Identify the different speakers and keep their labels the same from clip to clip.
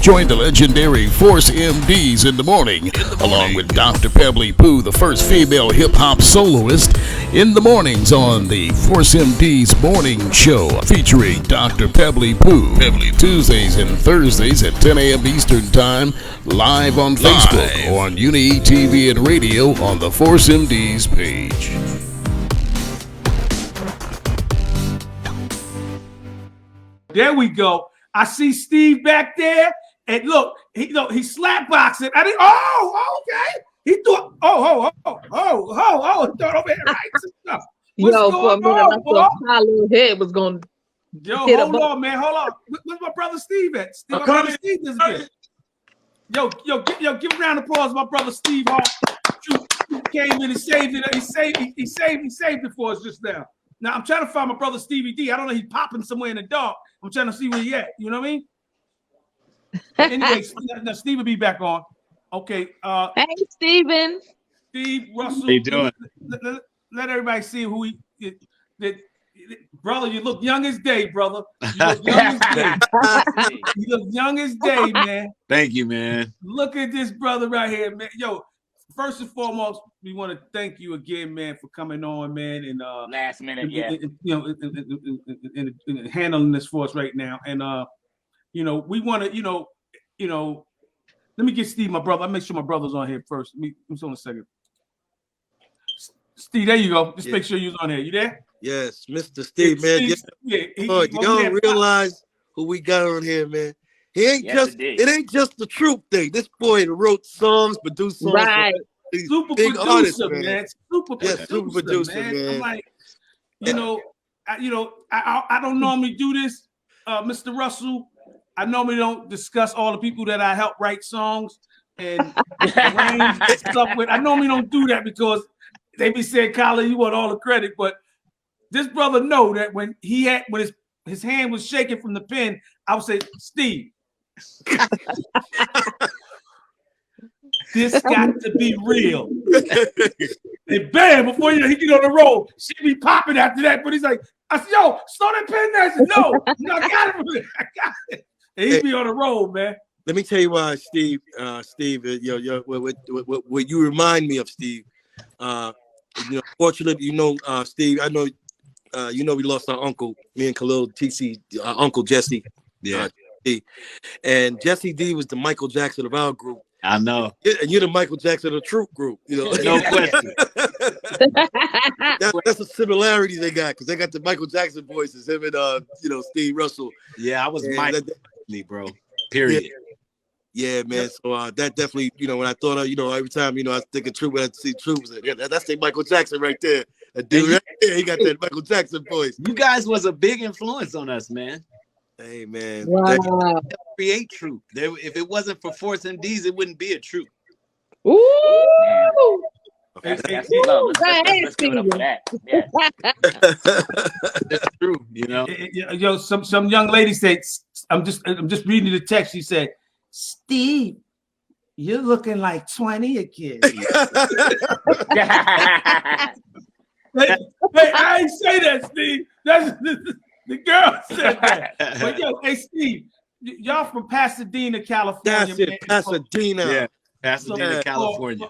Speaker 1: Join the legendary Force MDs in the morning, along with Dr. Pebbly Pooh, the first female hip-hop soloist, in the mornings on the Force MDs Morning Show, featuring Dr. Pebbly Pooh, Tuesdays and Thursdays at 10 a.m. Eastern Time, live on Facebook or on Uni TV and radio on the Force MDs page.
Speaker 2: There we go. I see Steve back there. And look, he slap boxing. I didn't. Oh, okay. He thought. He thought over here right stuff. What's
Speaker 3: for a minute, I thought my little head was going.
Speaker 2: Hold on, man. Hold on. Where's my brother Steve at? My brother Steve is here. Yo, give a round of applause, my brother Steve Hart. Came in and saved it. He saved it for us just now. Now I'm trying to find my brother Stevie D. I don't know. He's popping somewhere in the dark. I'm trying to see where he at. You know what I mean? Anyway, now Steve will be back on. Okay.
Speaker 3: Hey, Steven.
Speaker 2: Steve Russell.
Speaker 4: How you doing?
Speaker 2: Let everybody see who brother, you look young as day, brother. You look young as day. You look young as day, man.
Speaker 4: Thank you, man.
Speaker 2: Look at this brother right here, man. Yo, first and foremost, we want to thank you again, man, for coming on, man, and
Speaker 5: last minute,
Speaker 2: and handling this for us right now. And we want to, let me get Steve, my brother. I'll make sure my brother's on here first. Just on a second. Steve, there you go. Just make sure you're on here. You there?
Speaker 6: Yes, Mr. Steve, man. You don't realize who we got on here, man. It ain't just the troop thing. This boy wrote songs, produced songs.
Speaker 3: Right.
Speaker 2: Super
Speaker 6: big
Speaker 2: producer,
Speaker 6: artist,
Speaker 2: man. Super producer, man. I'm like, I don't normally do this, Mr. Russell. I normally don't discuss all the people that I help write songs and arrange and stuff with. I normally don't do that because they be saying, Colin, you want all the credit. But this brother know that when his hand was shaking from the pen, I would say, Steve, this got to be real. And bam, before he get on the roll, she be popping after that. But he's like, I said, yo, slow that pen down. I said, no, I got it. I got it. And he be on the roll, man.
Speaker 6: Let me tell you why, Steve. What you remind me of, Steve. Fortunately, Steve, I know, we lost our uncle, me and Khalil TC, our uncle Jesse.
Speaker 4: Yeah.
Speaker 6: And Jesse D was the Michael Jackson of our group.
Speaker 4: I know.
Speaker 6: And you're the Michael Jackson of the troop group.
Speaker 4: No question.
Speaker 6: That's a similarity they got, because they got the Michael Jackson voices, him and Steve Russell.
Speaker 4: Yeah, I was Michael, bro. Period.
Speaker 6: Yeah, man. So that definitely, when I thought of, every time, I think of Troop, when I see Troop, that's the Michael Jackson right there. That dude right there, he got that Michael Jackson voice.
Speaker 4: You guys was a big influence on us, man.
Speaker 6: Hey, man.
Speaker 3: Wow.
Speaker 4: Create Troop. If it wasn't for Force MDs, it wouldn't be a Troop.
Speaker 3: Ooh.
Speaker 5: That's love. Let's give it up for that. Yeah.
Speaker 4: It's true,
Speaker 2: Yo, some young lady said, I'm just reading the text. She said, Steve, you're looking like 20 again. Hey, I ain't say that, Steve. That's the girl said that. But yo, hey, Steve, y'all from Pasadena, California.
Speaker 6: That's it, Pasadena.
Speaker 4: Yeah, Pasadena, California.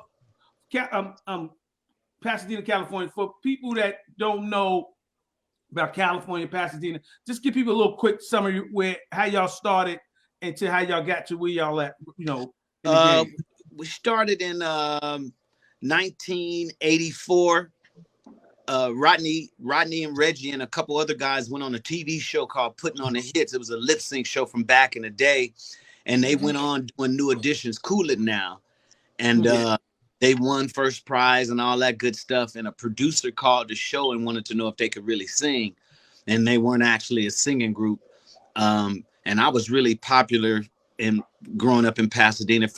Speaker 2: Pasadena, California. For people that don't know about California, Pasadena, just give people a little quick summary how y'all started and to how y'all got to where y'all at.
Speaker 4: We started in 1984. Rodney and Reggie and a couple other guys went on a TV show called Putting on the Hits. It was a lip sync show from back in the day, and they went on doing New Edition's Cool It Now, and they won first prize and all that good stuff. And a producer called the show and wanted to know if they could really sing, and they weren't actually a singing group. And I was really popular in growing up in Pasadena.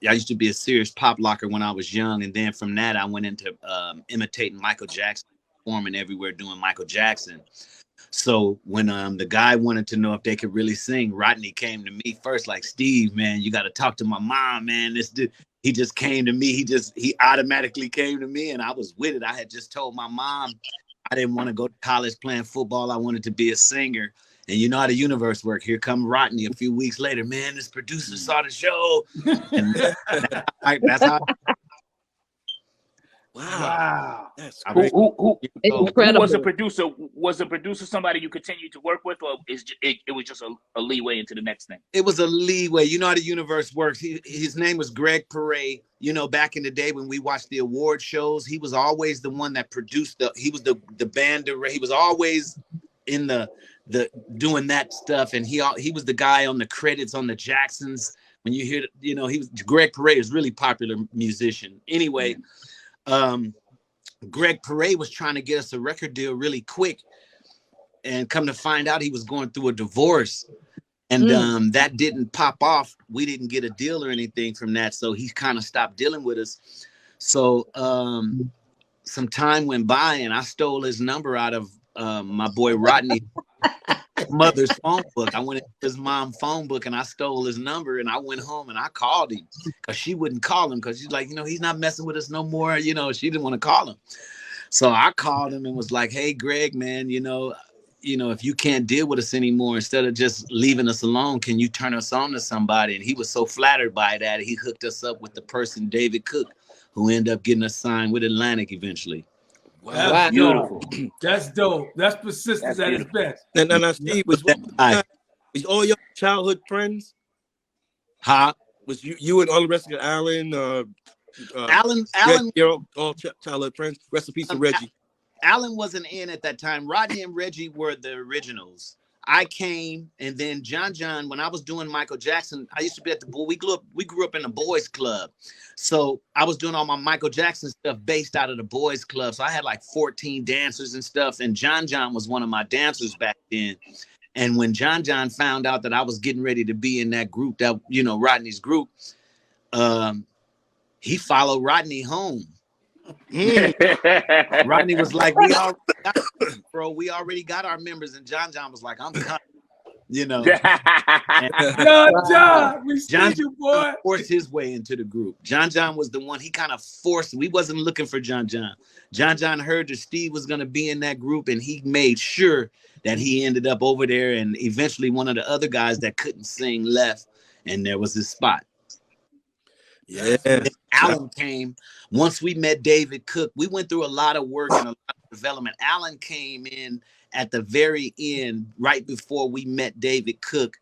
Speaker 4: I used to be a serious pop locker when I was young, and then from that I went into imitating Michael Jackson, performing everywhere doing Michael Jackson. So when the guy wanted to know if they could really sing, Rodney came to me first, like, Steve, man, you got to talk to my mom, man. This dude, he just came to me. He automatically came to me, and I was with it. I had just told my mom I didn't want to go to college playing football. I wanted to be a singer. And you know how the universe works. Here come Rodney a few weeks later. Man, this producer saw the show. And that's how.
Speaker 2: Wow.
Speaker 6: That's
Speaker 5: Who,
Speaker 6: great.
Speaker 5: who was the producer? Was the producer somebody you continued to work with, or it was just a leeway into the next thing?
Speaker 4: It was a leeway. You know how the universe works. His name was Greg Perret. You know, back in the day when we watched the award shows, he was always the one that produced he was the band director. He was always in the doing that stuff, and he was the guy on the credits on the Jacksons. When you hear, you know, Greg Perret is really popular musician. Anyway, Greg Perret was trying to get us a record deal really quick, and come to find out he was going through a divorce, and that didn't pop off. We didn't get a deal or anything from that, so he kind of stopped dealing with us. So some time went by, and I stole his number out of my boy Rodney's mother's phone book. I went into his mom's phone book and I stole his number, and I went home and I called him because she wouldn't call him because she's like, you know, he's not messing with us no more. You know, she didn't want to call him. So I called him and was like, hey, Greg, man, you know, if you can't deal with us anymore, instead of just leaving us alone, can you turn us on to somebody? And he was so flattered by that, he hooked us up with the person, David Cook, who ended up getting us signed with Atlantic eventually.
Speaker 2: Wow. That's beautiful. That's dope. That's persistence at its best.
Speaker 6: And Steve, was all your childhood friends?
Speaker 4: Huh?
Speaker 6: Was you and all the rest of Alan?
Speaker 4: Alan,
Speaker 6: you're all childhood friends. Rest in peace to Reggie.
Speaker 4: Alan wasn't in at that time. Rodney and Reggie were the originals. I came, and then John, when I was doing Michael Jackson, I used to be at we grew up in the boys club. So I was doing all my Michael Jackson stuff based out of the boys club. So I had like 14 dancers and stuff. And John was one of my dancers back then. And when John found out that I was getting ready to be in that group, that, you know, Rodney's group, he followed Rodney home. Rodney was like, we already got our members, and John was like, I'm coming, you know.
Speaker 2: John, we see you, boy.
Speaker 4: Forced his way into the group. John was the one. He kind of forced. We wasn't looking for John. John heard that Steve was going to be in that group, and he made sure that he ended up over there. And eventually, one of the other guys that couldn't sing left, and there was his spot.
Speaker 6: Yeah.
Speaker 4: Alan came. Once we met David Cook, we went through a lot of work and a lot of development. Alan came in at the very end, right before we met David Cook.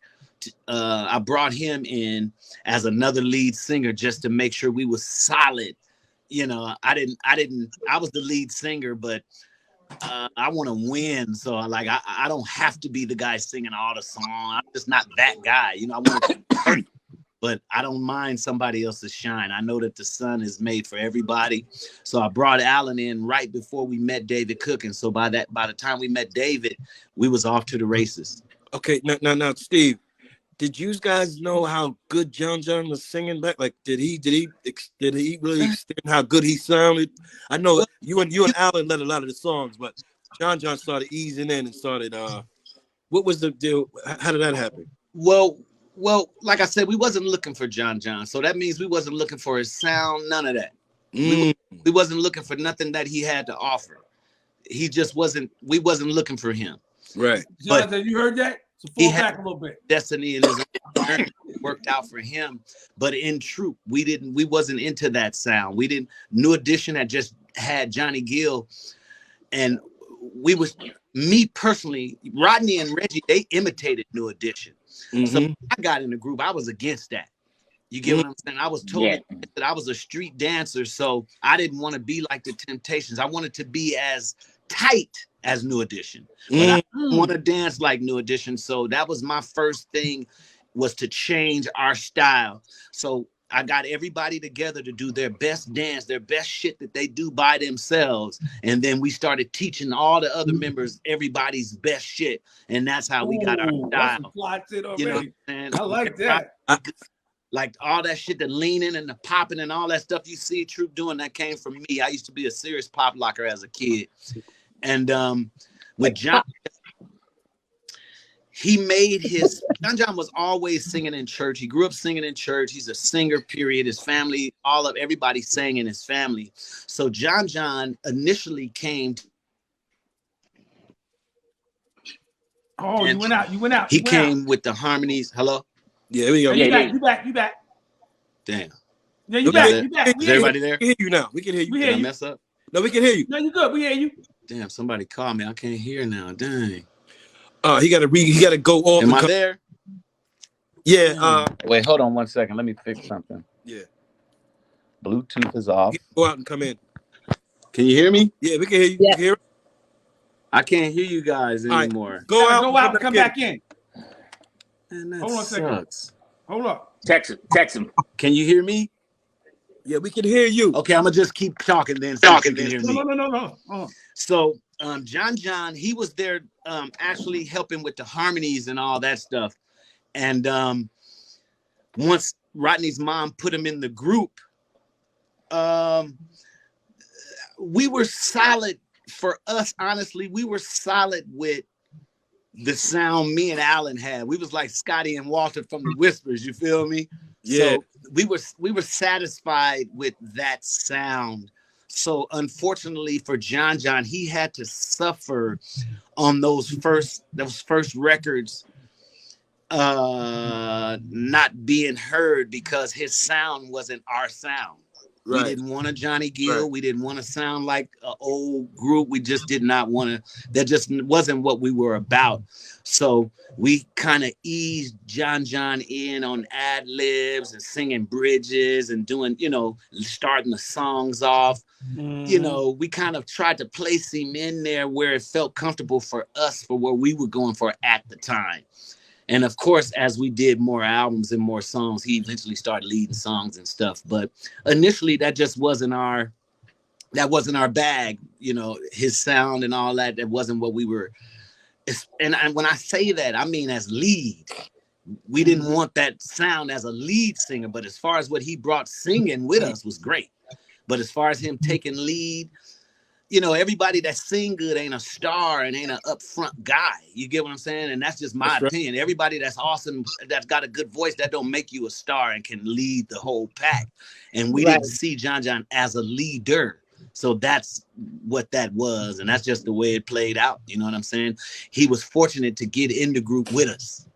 Speaker 4: I brought him in as another lead singer just to make sure we were solid. You know, I was the lead singer, but I want to win. So I don't have to be the guy singing all the songs. I'm just not that guy. You know, I want to but I don't mind somebody else's shine. I know that the sun is made for everybody. So I brought Alan in right before we met David Cook. And so by the time we met David, we was off to the races.
Speaker 6: Okay, now, Steve, did you guys know how good John was singing back? Like, did he really extend how good he sounded? I know you and Alan led a lot of the songs, but John started easing in and started. What was the deal? How did that happen?
Speaker 4: Well, like I said, we wasn't looking for John. So that means we wasn't looking for his sound, none of that. We wasn't looking for nothing that he had to offer. We wasn't looking for him.
Speaker 6: Right.
Speaker 2: Jonathan, you heard that? So fall back a little bit.
Speaker 4: Destiny and his worked out for him. But in truth, we wasn't into that sound. New Edition had just had Johnny Gill, and me personally, Rodney and Reggie, they imitated New Edition. Mm-hmm. So I got in the group. I was against that. You get what I'm saying? I was told that I was a street dancer, so I didn't want to be like the Temptations. I wanted to be as tight as New Edition, but I didn't want to dance like New Edition. So that was my first thing, was to change our style. So I got everybody together to do their best dance, their best shit that they do by themselves. And then we started teaching all the other members everybody's best shit. And that's how we got our style. You know what I'm saying?
Speaker 2: I like that.
Speaker 4: Like all that shit, the leaning and the popping and all that stuff you see Troop doing, that came from me. I used to be a serious pop locker as a kid. And with John, John was always singing in church. He grew up singing in church. He's a singer, period. His family, everybody sang in his family. So John initially came
Speaker 2: Oh,
Speaker 4: And
Speaker 2: you went out. You went out.
Speaker 4: He
Speaker 2: You went
Speaker 4: came
Speaker 2: out.
Speaker 4: with the harmonies. Hello?
Speaker 6: Yeah, we go.
Speaker 2: You
Speaker 5: Yeah,
Speaker 2: back. You back.
Speaker 4: Damn.
Speaker 2: Yeah, you
Speaker 6: Okay.
Speaker 2: back. You back.
Speaker 4: Is everybody there?
Speaker 6: We can hear you now. We can hear you.
Speaker 2: We
Speaker 4: Did
Speaker 2: hear
Speaker 4: I
Speaker 2: you.
Speaker 4: mess up?
Speaker 6: No, we can hear you.
Speaker 2: No, you good. We hear you.
Speaker 4: Damn, somebody called me. I can't hear now. Dang.
Speaker 6: He gotta go off.
Speaker 4: Am I there?
Speaker 6: Yeah.
Speaker 4: Wait, hold on 1 second. Let me fix something.
Speaker 6: Yeah.
Speaker 4: Bluetooth is off.
Speaker 6: Go out and come in.
Speaker 4: Can you hear me?
Speaker 6: Yeah, we can hear you.
Speaker 3: Yeah.
Speaker 6: You can hear us?
Speaker 4: I can't hear you guys
Speaker 6: All right.
Speaker 4: anymore.
Speaker 6: Go out
Speaker 2: and come back in.
Speaker 4: Man, that
Speaker 2: Hold on a second.
Speaker 4: sucks.
Speaker 2: Hold up.
Speaker 5: Text him.
Speaker 4: Can you hear me?
Speaker 6: Yeah, we can hear you.
Speaker 4: Okay, I'm gonna just keep talking then. So you can hear me.
Speaker 2: No.
Speaker 4: So John, he was there actually helping with the harmonies and all that stuff. And once Rodney's mom put him in the group, we were solid. For us, honestly, we were solid with the sound me and Alan had. We was like Scotty and Walter from the Whispers, you feel me?
Speaker 6: Yeah.
Speaker 4: So we were satisfied with that sound. So unfortunately for John, he had to suffer on those first records not being heard because his sound wasn't our sound. Right. We didn't want a Johnny Gill. Right. We didn't want to sound like an old group. We just did not want to. That just wasn't what we were about. So we kind of eased John in on ad libs and singing bridges and doing, starting the songs off. Mm-hmm. We kind of tried to place him in there where it felt comfortable for us, for where we were going for at the time. And of course, as we did more albums and more songs, he eventually started leading songs and stuff. But initially, that just wasn't our bag. His sound and all that. That wasn't what we were. And when I say that, I mean as lead. We didn't want that sound as a lead singer. But as far as what he brought singing with us was great. But as far as him taking lead, everybody that sing good ain't a star and ain't an upfront guy. You get what I'm saying? And that's just my opinion. Everybody that's awesome, that's got a good voice, that don't make you a star and can lead the whole pack. And we didn't see John as a leader. So that's what that was. And that's just the way it played out. You know what I'm saying? He was fortunate to get in the group with us.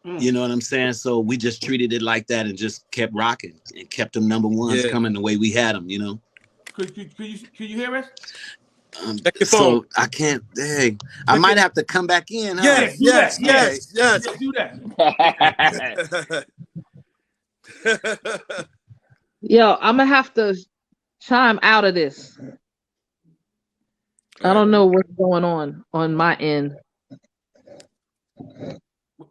Speaker 4: You know what I'm saying? So we just treated it like that and just kept rocking and kept them number ones coming the way we had them, Could you hear us? So I can't. Dang, I might have to come back in. Huh?
Speaker 6: Yes.
Speaker 2: Do that.
Speaker 3: Yo, I'm gonna have to chime out of this. I don't know what's going on my end.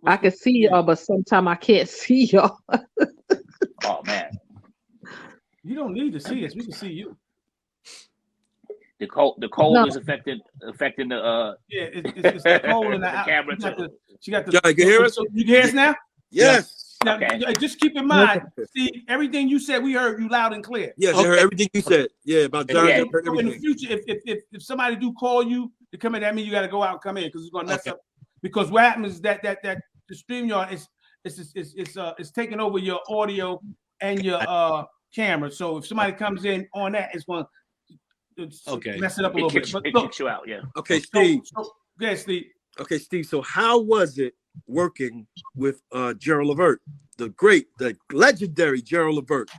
Speaker 3: I can see y'all, but sometimes I can't see y'all.
Speaker 5: Oh man,
Speaker 2: you don't need to see us. We can see you.
Speaker 5: The cold is affecting the
Speaker 2: it's the cold in the
Speaker 5: camera.
Speaker 2: She got the.
Speaker 6: Y'all can hear us?
Speaker 2: You can hear us now?
Speaker 6: Yes.
Speaker 2: Now, just keep in mind, Steve, everything you said, we heard you loud and clear.
Speaker 6: Yes, I heard everything you said. Yeah, about John.
Speaker 2: So in the future, if somebody do call you to come in, that means you got to go out and come in because it's gonna mess up. Because what happens is that the StreamYard is taking over your audio and your camera. So if somebody comes in on that, it's going to mess it up a little bit. But
Speaker 5: it kicks you out, yeah.
Speaker 6: Okay, Steve.
Speaker 2: Go ahead, Steve.
Speaker 6: Okay, Steve. So how was it working with Gerald Levert, the legendary Gerald Levert?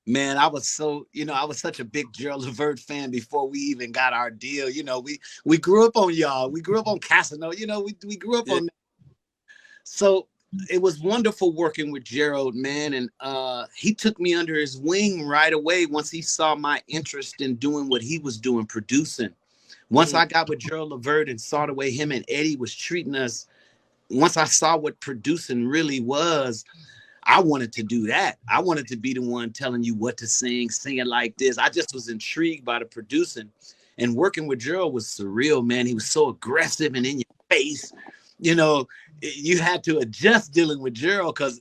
Speaker 4: Man, I was such a big Gerald Levert fan before we even got our deal. We grew up on y'all. We grew up on Casino. We grew up on that. So it was wonderful working with Gerald, man. And he took me under his wing right away once he saw my interest in doing what he was doing, producing. Once I got with Gerald Levert and saw the way him and Eddie was treating us, once I saw what producing really was, I wanted to do that. I wanted to be the one telling you what to sing it like this. I just was intrigued by the producing, and working with Gerald was surreal, man. He was so aggressive and in your face. You had to adjust dealing with Gerald because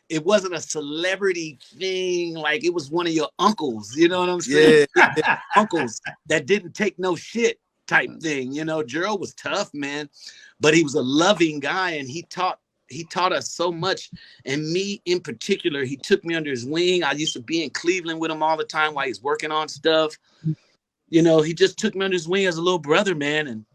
Speaker 4: it wasn't a celebrity thing. Like it was one of your uncles, you know what I'm saying? Yeah. Uncles that didn't take no shit type thing. Gerald was tough, man, but he was a loving guy, and he taught us so much. And me in particular, he took me under his wing. I used to be in Cleveland with him all the time while he's working on stuff. He just took me under his wing as a little brother, man, and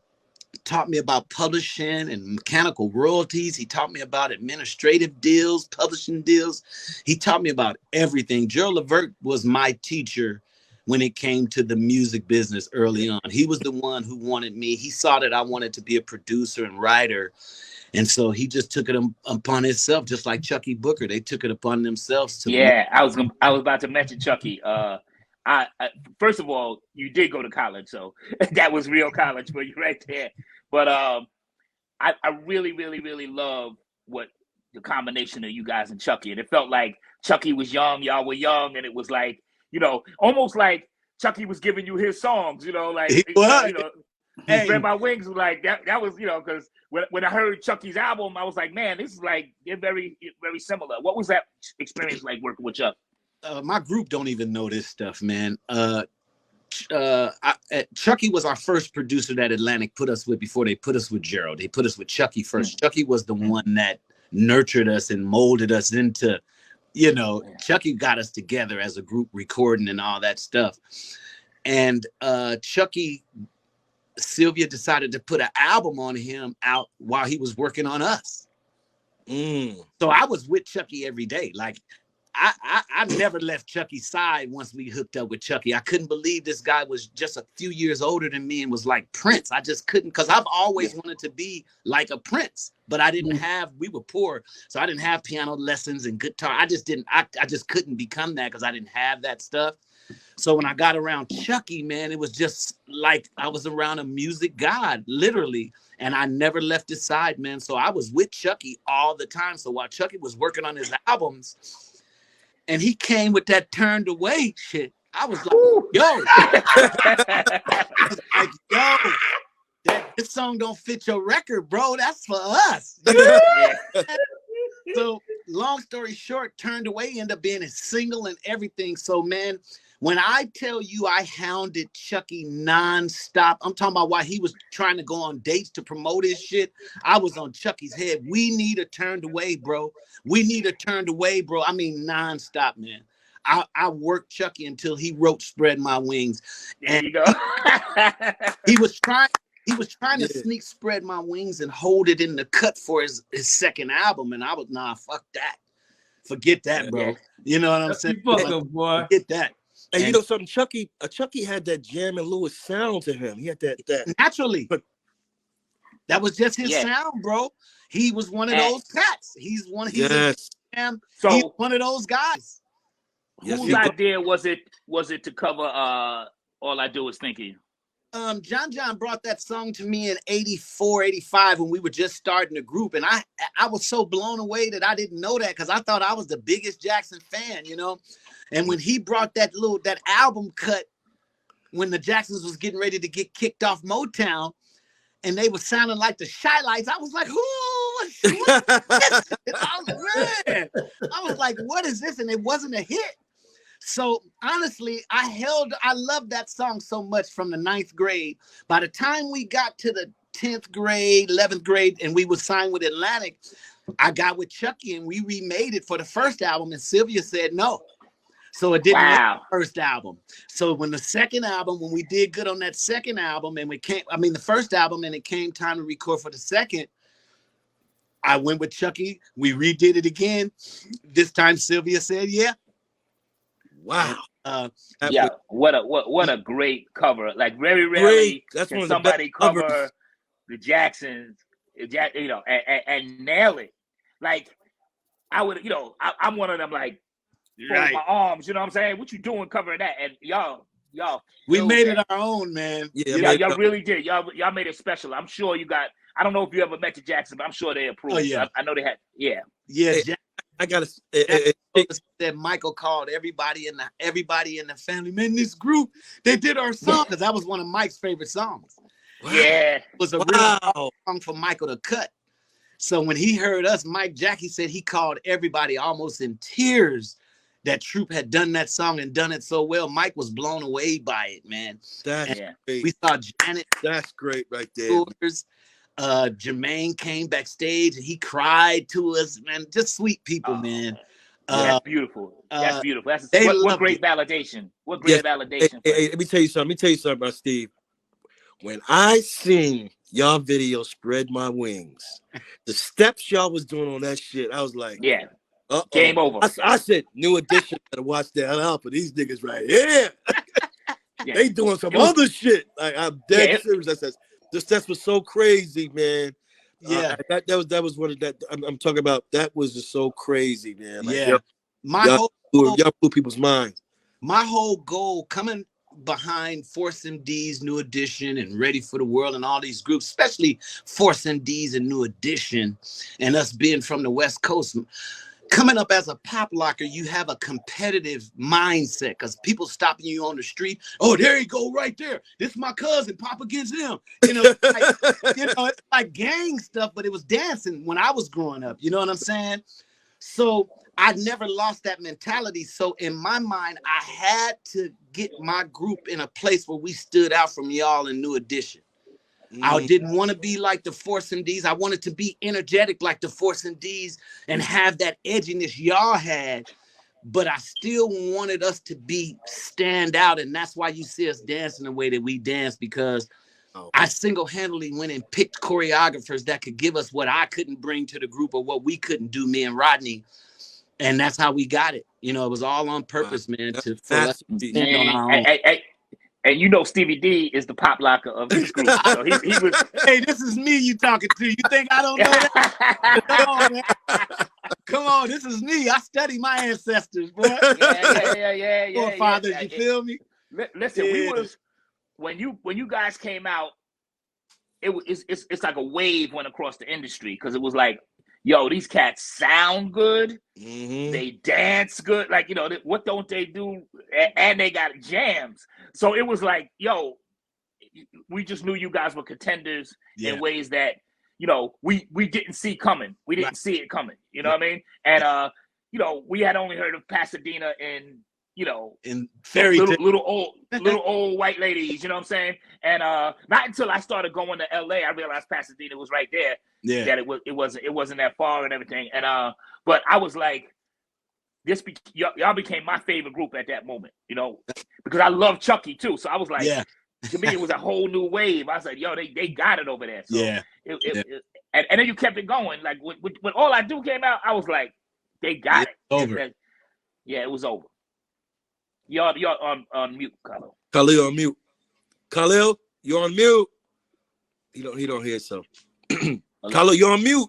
Speaker 4: taught me about publishing and mechanical royalties. He taught me about administrative deals, publishing deals. He taught me about everything. Gerald Levert was my teacher when it came to the music business early on. He was the one who wanted me. He saw that I wanted to be a producer and writer. And so he just took it upon himself, just like Chucky Booker. They took it upon themselves to.
Speaker 5: Yeah, I was about to mention Chucky. I first of all, you did go to college, so that was real college for you right there. But I really, really, really love what the combination of you guys and Chucky. And it felt like Chucky was young, y'all were young, and it was like, you know, almost like Chucky was giving you his songs, you know, like, you know, hey. Spread My Wings was like that was, you know, because when I heard Chucky's album, I was like, man, this is like, they're very, very similar. What was that experience like working with Chuck?
Speaker 4: My group don't even know this stuff, man. Chucky was our first producer that Atlantic put us with before they put us with Gerald. They put us with Chucky first. Chucky was the one that nurtured us and molded us into, you know, Chucky got us together as a group recording and all that stuff. And Chucky, Sylvia decided to put an album on him out while he was working on us. So I was with Chucky every day. Like, I never left Chucky's side once we hooked up with Chucky. I couldn't believe this guy was just a few years older than me and was like Prince. I just couldn't, because I've always wanted to be like a Prince, but I didn't have, we were poor, so I didn't have piano lessons and guitar. I just couldn't become that because I didn't have that stuff. So when I got around Chucky, man, it was just like I was around a music god, literally. And I never left his side, man. So I was with Chucky all the time. So while Chucky was working on his albums, and he came with that Turned Away shit, I was like, this song don't fit your record, bro. That's for us. You know? So long story short, Turned Away ended up being a single and everything. So, man, when I tell you I hounded Chucky nonstop, I'm talking about while he was trying to go on dates to promote his shit, I was on Chucky's head. We need a Turned Away, bro. We need a Turned Away, bro. I mean, nonstop, man. I worked Chucky until he wrote Spread My Wings. And
Speaker 5: there you go.
Speaker 4: he was trying to sneak Spread My Wings and hold it in the cut for his second album. And I was, nah, fuck that. Forget that, bro. You know what I'm saying?
Speaker 2: Boy.
Speaker 4: Forget that.
Speaker 6: And you know something, Chucky had that Jam and Lewis sound to him. He had that
Speaker 4: naturally. But that was just his sound, bro. He was one of those cats. He's one of he's one of those guys.
Speaker 5: Whose idea was it to cover All I Do Is Think of You?
Speaker 4: John brought that song to me in 84, 85 when we were just starting the group. And I was so blown away that I didn't know that because I thought I was the biggest Jackson fan, you know? And when he brought that album cut, when the Jacksons was getting ready to get kicked off Motown, and they were sounding like the Shy Lights, I was like, what is this? I was like, what is this? And it wasn't a hit. So honestly, I loved that song so much from the 9th grade. By the time we got to the 10th grade, 11th grade, and we were signed with Atlantic, I got with Chucky and we remade it for the first album, and Sylvia said no. So it didn't make the first album. So when the second album, when we did good on that second album, and the first album, and it came time to record for the second, I went with Chucky. We redid it again. This time Sylvia said, yeah.
Speaker 6: Wow.
Speaker 5: What a great cover. Like very rarely can somebody cover the Jacksons, you know, and nail it. Like I would, you know, I'm one of them like fold my arms, you know what I'm saying? What you doing covering that? And y'all
Speaker 4: we made it our own, man.
Speaker 5: Y'all really did. Y'all made it special. I'm sure you got, I don't know if you ever met the Jackson, but I'm sure they approved.
Speaker 4: Oh, yeah.
Speaker 5: I know they had,
Speaker 4: Yeah.
Speaker 6: I gotta
Speaker 4: that Michael called everybody in the family. Man, this group, they did our song because that was one of Mike's favorite songs.
Speaker 5: Yeah.
Speaker 4: It was a real song for Michael to cut. So when he heard us, Jackie said he called everybody almost in tears that Troop had done that song and done it so well. Mike was blown away by it, man.
Speaker 6: That's great.
Speaker 4: We saw Janet.
Speaker 6: That's great right there.
Speaker 4: Jermaine came backstage and he cried to us, man. Just sweet people, man.
Speaker 5: That's beautiful. That's beautiful. That's what great validation. What great validation.
Speaker 6: Hey, let me tell you something about Steve. when I seen y'all video Spread My Wings, the steps y'all was doing on that shit, I was like,
Speaker 5: Yeah.
Speaker 6: uh-oh.
Speaker 5: Game over.
Speaker 6: I said, New Edition, gotta watch that out for these niggas right here.
Speaker 5: Yeah.
Speaker 6: They doing some other shit. Like, I'm dead serious. The steps was so crazy, man.
Speaker 4: Yeah.
Speaker 6: That was one of that. I'm talking about. That was just so crazy, man. Like,
Speaker 4: yeah.
Speaker 6: y'all blew people's minds.
Speaker 4: My whole goal coming behind Force MD's New Edition and Ready for the World and all these groups, especially Force MD's and New Edition, and us being from the West Coast, coming up as a pop locker, you have a competitive mindset because people stopping you on the street. Oh, there you go, right there. This is my cousin, pop against him. It's like gang stuff, but it was dancing when I was growing up. You know what I'm saying? So I never lost that mentality. So in my mind, I had to get my group in a place where we stood out from y'all in New Edition. I didn't want to be like the Force MDs. I wanted to be energetic like the Force MDs and have that edginess y'all had. But I still wanted us to stand out. And that's why you see us dancing the way that we dance, because I single-handedly went and picked choreographers that could give us what I couldn't bring to the group or what we couldn't do, me and Rodney. And that's how we got it. You know, it was all on purpose, man, for us to stand on our own.
Speaker 5: And you know Stevie D is the pop locker of this group. So he was.
Speaker 4: Hey, this is me you talking to. You think I don't know that? Come on, man. Come on, this is me. I study my ancestors, boy.
Speaker 5: Yeah.
Speaker 4: Forefathers, you feel me?
Speaker 5: Listen, we was when you guys came out, it's like a wave went across the industry, because it was like, yo, these cats sound good. They dance good. Like, you know, what don't they do? And they got jams. So it was like, yo, we just knew you guys were contenders in ways that, you know, we didn't see coming. We didn't see it coming. You know what I mean? And, you know, we had only heard of Pasadena and, you know, in little old white ladies, you know what I'm saying? And not until I started going to LA, I realized Pasadena was right there. Yeah, that it wasn't that far and everything. And but I was like, y'all became my favorite group at that moment, you know, because I love Chucky too. So I was like, to me, it was a whole new wave. I was like, yo, they got it over there. So and then you kept it going. Like when All I Do came out, I was like, they got it.
Speaker 4: Over.
Speaker 5: It was over. Y'all on mute, Khalil.
Speaker 6: Khalil on mute. Khalil, you're on mute. He don't hear so. Khalil, you're on mute.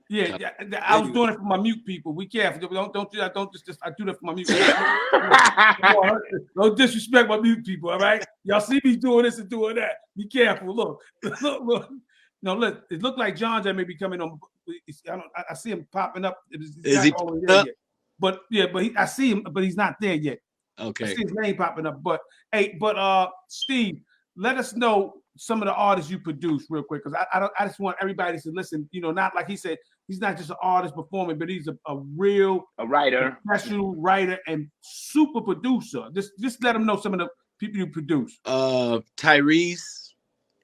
Speaker 2: Yeah, I was doing it for my mute people. We careful. Don't do that. Don't just I do that for my mute people. Don't disrespect my mute people, all right? Y'all see me doing this and doing that. Be careful. Look. No, look. It looked like John Jay may be coming on. I see him popping up.
Speaker 4: Is he up?
Speaker 2: But I see him, but he's not there yet.
Speaker 4: Okay.
Speaker 2: I see his name popping up. But Steve, let us know some of the artists you produce real quick, because I just want everybody to listen. You know, not like he said, he's not just an artist performing, but he's a
Speaker 5: writer,
Speaker 2: professional writer, and super producer. Just let them know some of the people you produce.
Speaker 4: Tyrese.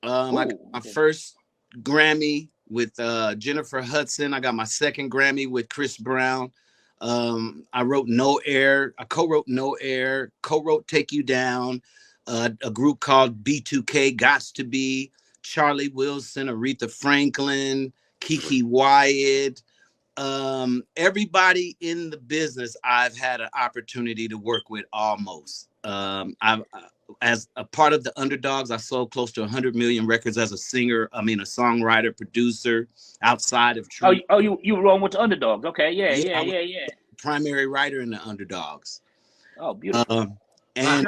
Speaker 4: I got my first Grammy with Jennifer Hudson. I got my second Grammy with Chris Brown. I wrote No Air. I co-wrote No Air. Co-wrote Take You Down. A group called B2K, Gots to Be, Charlie Wilson, Aretha Franklin, Kiki Wyatt. Everybody in the business I've had an opportunity to work with almost. As a part of the Underdogs, I sold close to 100 million records as a singer. I mean, a songwriter, producer, outside of True.
Speaker 5: Oh, you were on with the Underdogs. Okay, yeah.
Speaker 4: Primary writer in the Underdogs.
Speaker 5: Oh, beautiful.
Speaker 4: And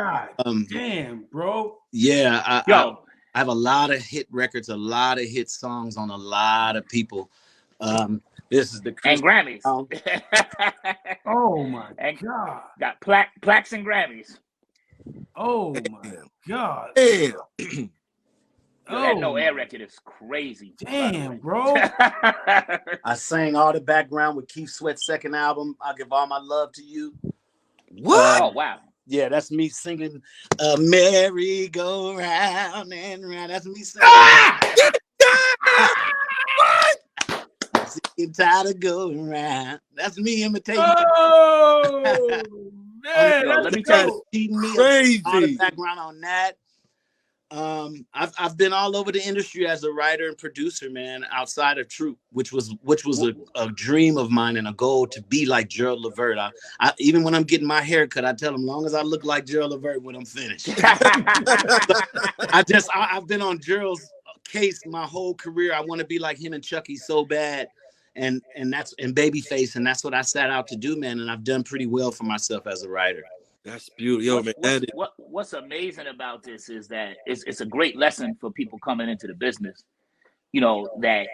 Speaker 2: damn, bro.
Speaker 4: Yeah, I have a lot of hit records, a lot of hit songs on a lot of people. This is the
Speaker 5: and Grammys.
Speaker 2: Oh my God!
Speaker 5: Got plaques and Grammys.
Speaker 2: Oh my God!
Speaker 4: Damn.
Speaker 5: That No Air record is crazy.
Speaker 2: Damn, bro.
Speaker 4: I sang all the background with Keith Sweat's second album. I'll Give All My Love to You.
Speaker 5: What? Oh wow.
Speaker 4: Yeah, that's me singing merry-go-round and round. That's me singing. Sick tired of going round. That's me imitating.
Speaker 2: Oh man,
Speaker 5: let me tell you,
Speaker 4: crazy. All the background on that. I've been all over the industry as a writer and producer, man, outside of Troop, which was a dream of mine and a goal to be like Gerald Levert. I even when I'm getting my hair cut, I tell them, long as I look like Gerald Levert when I'm finished. I've been on Gerald's case my whole career. I want to be like him and Chucky so bad. And Babyface, and that's what I set out to do, man. And I've done pretty well for myself as a writer.
Speaker 6: That's beautiful, man.
Speaker 5: What's amazing about this is that it's a great lesson for people coming into the business. You know, that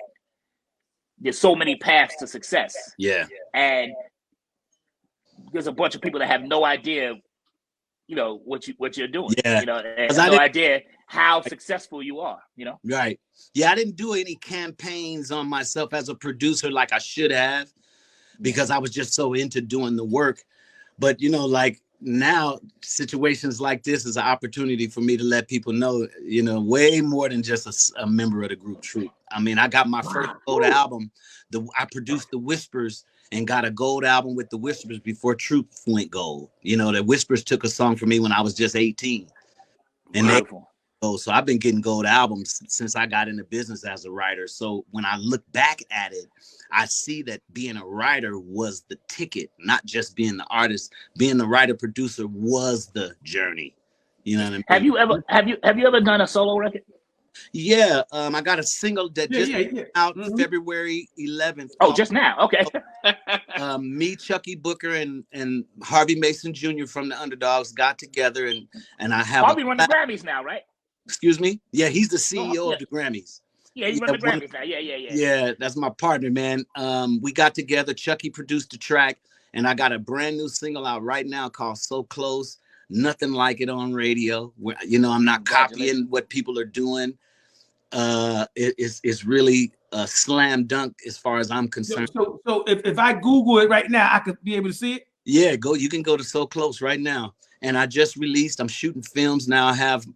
Speaker 5: there's so many paths to success.
Speaker 4: Yeah.
Speaker 5: And there's a bunch of people that have no idea, you know, what you're doing. Yeah. You know, and have no idea how successful you are, you know?
Speaker 4: Right. Yeah, I didn't do any campaigns on myself as a producer like I should have, because I was just so into doing the work. But, you know, like now situations like this is an opportunity for me to let people know, you know, way more than just a member of the group Troop. I mean, I got my first gold album. I produced The Whispers and got a gold album with The Whispers before Troop went gold. You know, The Whispers took a song for me when I was just 18. And so I've been getting gold albums since I got into business as a writer. So when I look back at it, I see that being a writer was the ticket, not just being the artist. Being the writer producer was the journey. You know what I mean?
Speaker 5: Have you ever done a solo record?
Speaker 4: Yeah, I got a single that just came out February 11th.
Speaker 5: Oh, just now? Okay.
Speaker 4: Me, Chucky Booker, and Harvey Mason Jr. from the Underdogs got together, and I have
Speaker 5: Harvey run the Grammys now, right?
Speaker 4: Excuse me? Yeah, he's the CEO of the Grammys.
Speaker 5: Yeah, he run the Grammys now. Yeah.
Speaker 4: Yeah, that's my partner, man. We got together. Chucky produced the track, and I got a brand new single out right now called So Close. Nothing like it on radio. You know, I'm not copying what people are doing. It's really a slam dunk as far as I'm concerned.
Speaker 2: So if I Google it right now, I could be able to see it?
Speaker 4: Yeah, you can go to So Close right now. And I'm shooting films now.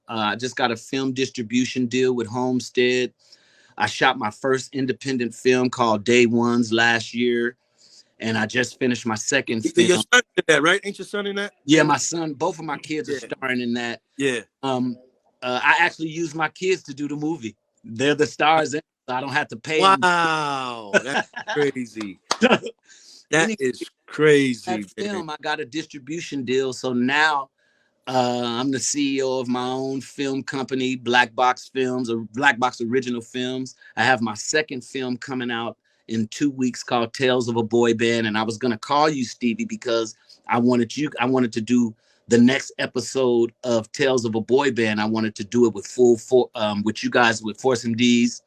Speaker 4: I just got a film distribution deal with Homestead. I shot my first independent film called Day Ones last year. And I just finished my second film.
Speaker 6: Your son in that, right? Ain't your son in that?
Speaker 4: Yeah, my son, both of my kids are starring in that.
Speaker 6: Yeah.
Speaker 4: I actually use my kids to do the movie. They're the stars, so I don't have to pay them.
Speaker 6: Wow, that's crazy. That is crazy.
Speaker 4: That film, I got a distribution deal, so now I'm the CEO of my own film company, Black Box Films, or Black Box Original Films. I have my second film coming out in 2 weeks called Tales of a Boy Band, and I was gonna call you, Stevie, because I wanted to do the next episode of Tales of a Boy Band. I wanted to do it with with you guys, with Force MDs.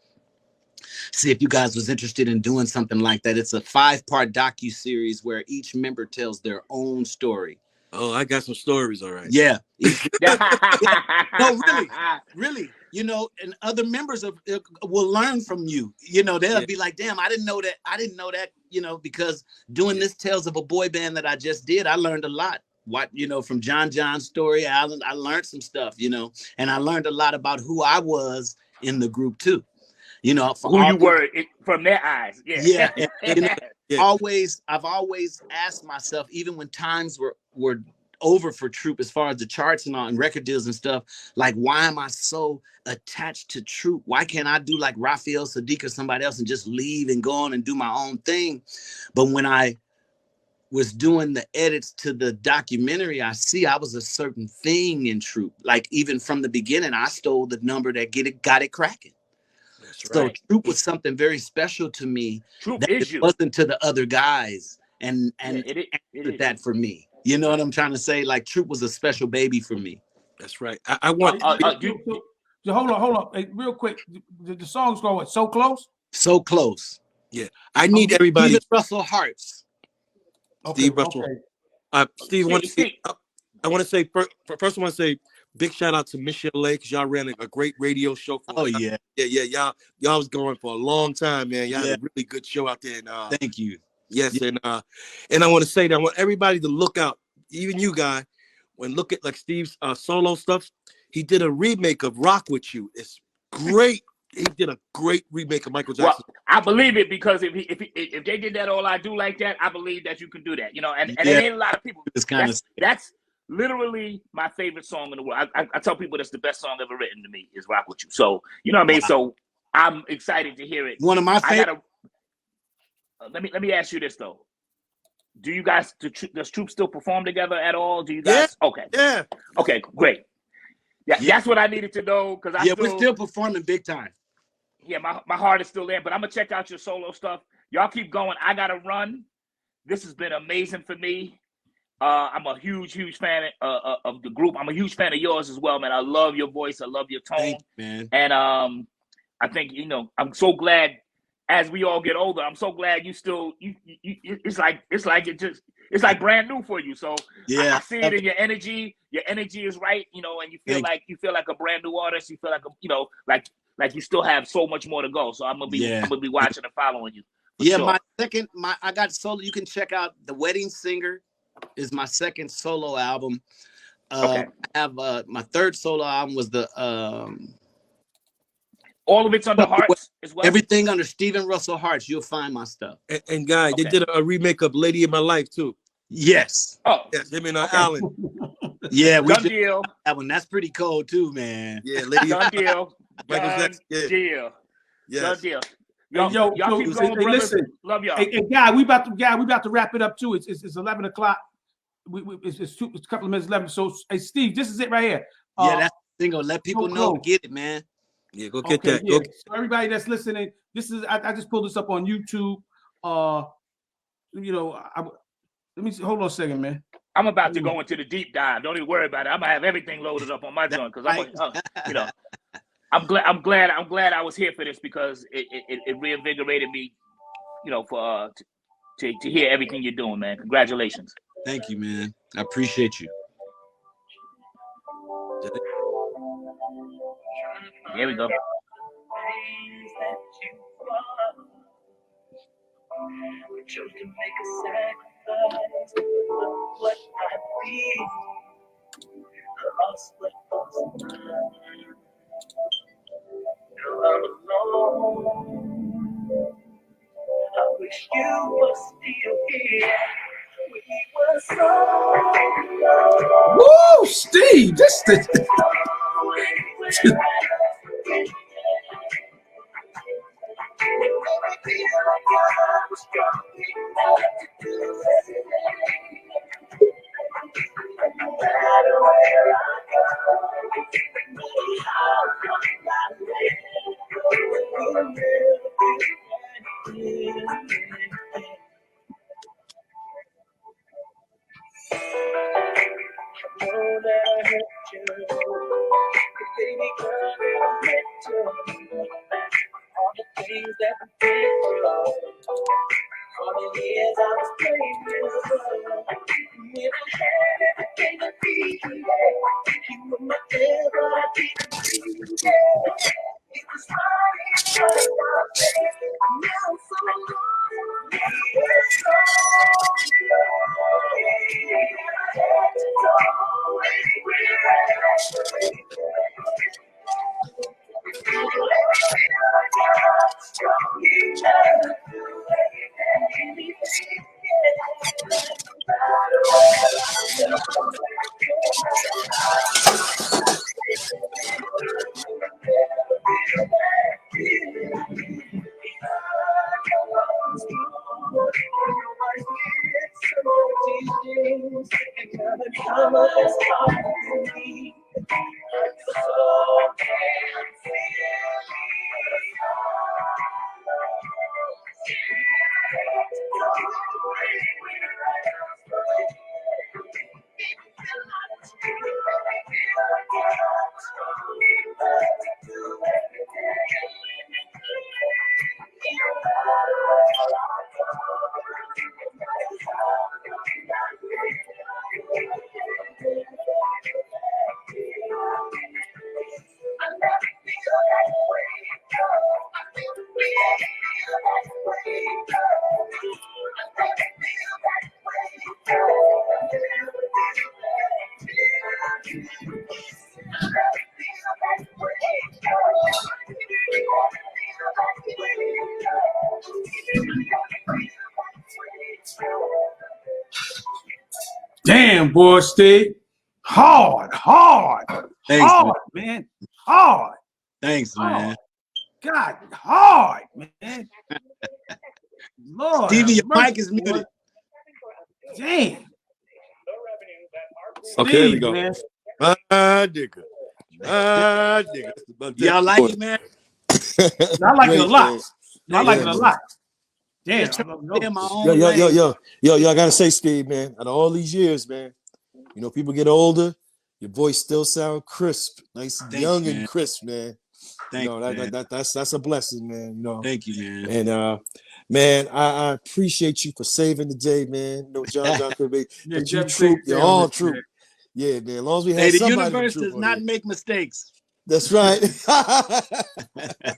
Speaker 4: See if you guys was interested in doing something like that. It's a 5-part docu-series where each member tells their own story.
Speaker 6: Oh, I got some stories, all right.
Speaker 4: Yeah. No, really. You know, and other members will learn from you. You know, they'll be like, damn, I didn't know that, you know, because doing this Tales of a Boy Band that I just did, I learned a lot. From John's story, I learned some stuff, you know, and I learned a lot about who I was in the group too. You know,
Speaker 5: who you were from their eyes. Yeah.
Speaker 4: You know, I've always asked myself, even when times were over for Troop as far as the charts and all and record deals and stuff, like, why am I so attached to Troop? Why can't I do like Raphael Sadiq or somebody else and just leave and go on and do my own thing? But when I was doing the edits to the documentary, I was a certain thing in Troop. Like, even from the beginning, I stole the number that got it cracking. So Troop was something very special to me.
Speaker 5: Troop
Speaker 4: that
Speaker 5: is
Speaker 4: it wasn't to the other guys, and it that for me. You know what I'm trying to say? Like, Troop was a special baby for me.
Speaker 6: That's right. I want.
Speaker 2: Hold on. Hey, real quick, the song's called So Close.
Speaker 4: So Close.
Speaker 6: Yeah, I need everybody.
Speaker 4: Steven Russell Hart.
Speaker 6: Steve Russell. Steve, I want to say first. I want to say big shout out to Michelle Lake, because y'all ran a great radio show for us. Yeah. Y'all was going for a long time, man. Y'all had a really good show out there. And,
Speaker 4: thank you.
Speaker 6: Yes, and I want to say that I want everybody to look out, even you guy, when look at like Steve's solo stuff. He did a remake of Rock With You. It's great. He did a great remake of Michael Jackson.
Speaker 5: Well, I believe it, because if they did that All I Do Like That, I believe that you can do that. You know, and it ain't a lot of people.
Speaker 4: It's kind of
Speaker 5: that's literally my favorite song in the world. I tell people that's the best song ever written to me is "Rock With You." So you know what I mean.
Speaker 4: Wow.
Speaker 5: So I'm excited to hear it.
Speaker 4: One of my favorite.
Speaker 5: Let me ask you this though. Do you guys does Troop still perform together at all? Do you guys?
Speaker 6: Yeah.
Speaker 5: Okay.
Speaker 6: Yeah.
Speaker 5: Okay. Great. Yeah, that's what I needed to know because
Speaker 4: we're still performing big time.
Speaker 5: Yeah, my heart is still there, but I'm gonna check out your solo stuff. Y'all keep going. I gotta run. This has been amazing for me. I'm a huge fan of the group. I'm a huge fan of yours as well, man. I love your voice. I love your tone.
Speaker 4: Thank you, man.
Speaker 5: And I think I'm so glad as we all get older. I'm so glad you still it's like brand new for you. So
Speaker 4: yeah,
Speaker 5: I see it in your energy. Your energy is right, and you feel like a brand new artist. You feel like like you still have so much more to go. So I'm gonna be watching and following you.
Speaker 4: Yeah,
Speaker 5: sure.
Speaker 4: I got solo. You can check out The Wedding Singer is my second solo album.
Speaker 5: Okay.
Speaker 4: I have my third solo album was the
Speaker 5: all of it's under Hearts as well.
Speaker 4: Everything under Steven Russell Hart. You'll find my stuff.
Speaker 6: And guy, they did a remake of "Lady in My Life" too.
Speaker 4: Yes.
Speaker 5: Oh,
Speaker 6: yes, him and Alan.
Speaker 4: Yeah, we
Speaker 5: done deal.
Speaker 4: That one. That's pretty cold too, man.
Speaker 6: Yeah, Lady.
Speaker 5: Done deal.
Speaker 6: Michael
Speaker 5: Done
Speaker 6: Jackson. Yeah.
Speaker 5: deal.
Speaker 6: Yes.
Speaker 5: Done deal.
Speaker 2: Y'all
Speaker 5: keep going, brothers.
Speaker 2: Listen,
Speaker 5: Love y'all.
Speaker 2: Hey, guy, we about to wrap it up too. It's 11 o'clock. It's a couple of minutes 11. So, hey, Steve, this is it right here.
Speaker 4: Yeah, that's the thing. Let people know. Get it, man.
Speaker 6: Yeah, go get that. Yeah.
Speaker 2: So everybody that's listening, this is I just pulled this up on YouTube. Let me see. Hold on a second, man.
Speaker 5: I'm about to go into the deep dive. Don't even worry about it. I'm gonna have everything loaded up on my joint because I'm glad I was here for this because it reinvigorated me, for to hear everything you're doing, man. Congratulations.
Speaker 4: Thank you, man. I appreciate you.
Speaker 5: Here we go.
Speaker 7: We chose to make a sacrifice of what I feel. Lost what was mine. Now I'm alone. I wish you were still here. We were so
Speaker 2: Woo, Steve, this
Speaker 7: baby girl, you're meant to all the things that we did through. All the years I was playing with when I had everything to be. You were my there, but I didn't see you. It was funny, but now so long. We were so
Speaker 2: damn, boy, Steve. hard,
Speaker 4: Thanks,
Speaker 2: man. Hard.
Speaker 4: Thanks, man.
Speaker 2: God, hard, man. Lord,
Speaker 4: Stevie, your
Speaker 2: mercy,
Speaker 4: mic is muted.
Speaker 2: boy. Damn.
Speaker 6: Okay, there we go.
Speaker 2: Man.
Speaker 6: Nigga.
Speaker 4: Y'all like it, man?
Speaker 2: I like it a lot. I like it a lot. Damn.
Speaker 6: Yo, I gotta say, Steve, man, out of all these years, man, you know, people get older, your voice still sound crisp, nice, young and crisp, man.
Speaker 4: Thank you, man.
Speaker 6: That's a blessing, man. You know.
Speaker 4: Thank you, man.
Speaker 6: And man, I appreciate you for saving the day, man. No, John could be, but you troop, you're all troop. Yeah, man. As long as we have
Speaker 4: the
Speaker 6: somebody
Speaker 4: universe does not make mistakes.
Speaker 6: That's right.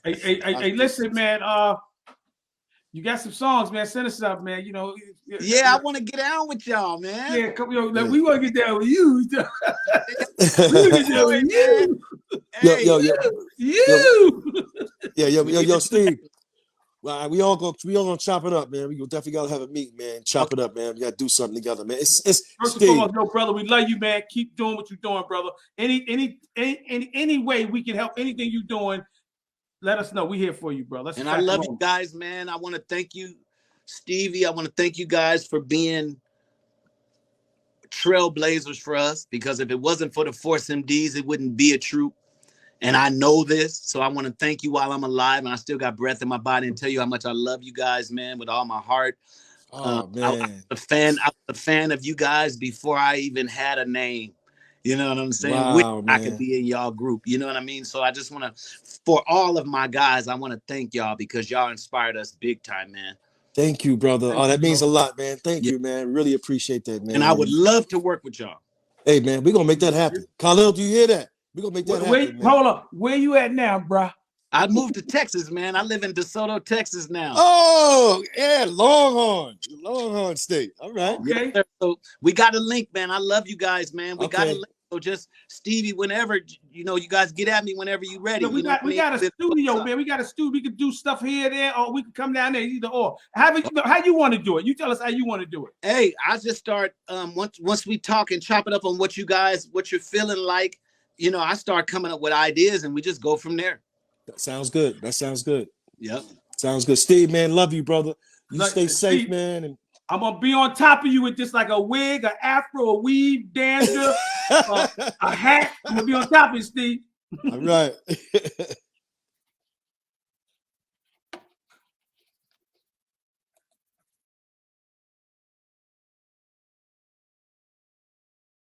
Speaker 2: hey, listen, man. You got some songs, man. Send us up, man. You know.
Speaker 4: Yeah, I want to get down with y'all, man.
Speaker 2: Yeah, come on. Like, we want to get down with you. We want to get down with you.
Speaker 6: Yo, Steve. Well, we all gonna chop it up, man. We definitely gotta have a meet, man. Chop it up, man. We gotta do something together, man. It's
Speaker 2: first and foremost, yo, brother. We love you, man. Keep doing what you're doing, brother. Any way we can help anything you're doing, let us know. We're here for you, bro.
Speaker 4: And I love you guys, man. I want to thank you, Stevie. I want to thank you guys for being trailblazers for us, because if it wasn't for the Force MDs, it wouldn't be a troop. And I know this, so I want to thank you while I'm alive and I still got breath in my body, and tell you how much I love you guys, man, with all my heart.
Speaker 6: Man.
Speaker 4: I was a fan of you guys before I even had a name. You know what I'm saying?
Speaker 6: Wow,
Speaker 4: I could be in y'all group. You know what I mean? So I just want to, for all of my guys, I want to thank y'all, because y'all inspired us big time, man.
Speaker 6: Thank you, brother. That means a lot, man. Thank you, man. Really appreciate that, man.
Speaker 4: And I would love to work with y'all.
Speaker 6: Hey, man, we're gonna make that happen. Khalil, do you hear that? We're gonna make that happen.
Speaker 2: Hold up. Where you at now, bro?
Speaker 4: I moved to Texas, man. I live in DeSoto, Texas now.
Speaker 6: Oh, yeah, Longhorn State. All right.
Speaker 2: Okay.
Speaker 4: Yeah, so we got a link, man. I love you guys, man. We got a link. So just Stevie, whenever you guys get at me whenever you're ready.
Speaker 2: We got a studio, man. We got a studio. We can do stuff here, there, or we can come down there, either or. How you want to do it? You tell us how you want to do it.
Speaker 4: Hey, I just start once we talk and chop it up on what you're feeling like. I start coming up with ideas, and we just go from there.
Speaker 6: That sounds good.
Speaker 4: Yep.
Speaker 6: Sounds good. Steve, man, love you, brother. You stay safe,
Speaker 2: Steve,
Speaker 6: man. And
Speaker 2: I'm gonna be on top of you with just like a wig, an afro, a weave, dandruff, a hat. I'm gonna be on top of you, Steve.
Speaker 6: All right.